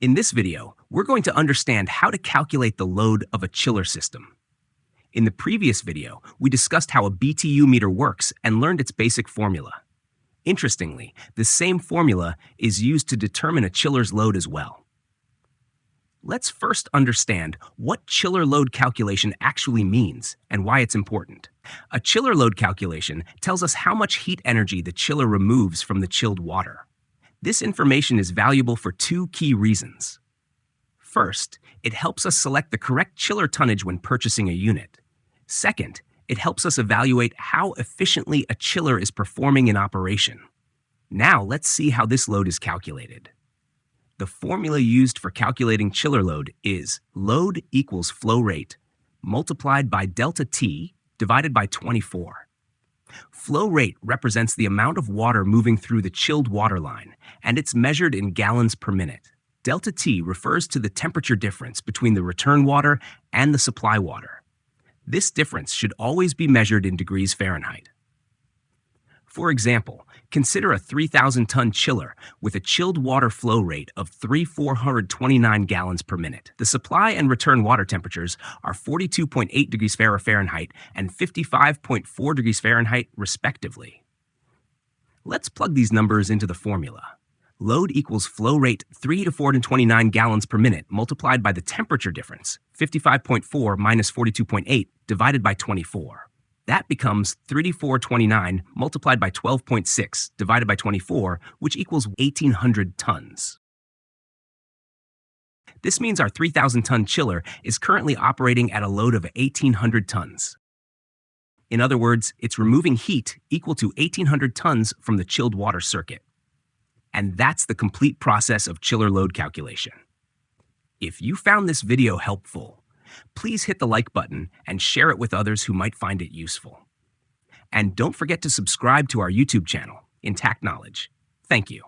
In this video, we're going to understand how to calculate the load of a chiller system. In the previous video, we discussed how a BTU meter works and learned its basic formula. Interestingly, the same formula is used to determine a chiller's load as well. Let's first understand what chiller load calculation actually means and why it's important. A chiller load calculation tells us how much heat energy the chiller removes from the chilled water. This information is valuable for two key reasons. First, it helps us select the correct chiller tonnage when purchasing a unit. Second, it helps us evaluate how efficiently a chiller is performing in operation. Now let's see how this load is calculated. The formula used for calculating chiller load is load equals flow rate multiplied by delta T divided by 24. Flow rate represents the amount of water moving through the chilled water line, and it's measured in gallons per minute. Delta T refers to the temperature difference between the return water and the supply water. This difference should always be measured in degrees Fahrenheit. For example, consider a 3,000-ton chiller with a chilled water flow rate of 3,429 gallons per minute. The supply and return water temperatures are 42.8 degrees Fahrenheit and 55.4 degrees Fahrenheit, respectively. Let's plug these numbers into the formula. Load equals flow rate 3,429 gallons per minute multiplied by the temperature difference, 55.4 minus 42.8, divided by 24. That becomes 3,429 multiplied by 12.6 divided by 24, which equals 1,800 tons. This means our 3,000-ton chiller is currently operating at a load of 1,800 tons. In other words, it's removing heat equal to 1,800 tons from the chilled water circuit. And that's the complete process of chiller load calculation. If you found this video helpful, please hit the like button and share it with others who might find it useful. And don't forget to subscribe to our YouTube channel, Intact Knowledge. Thank you.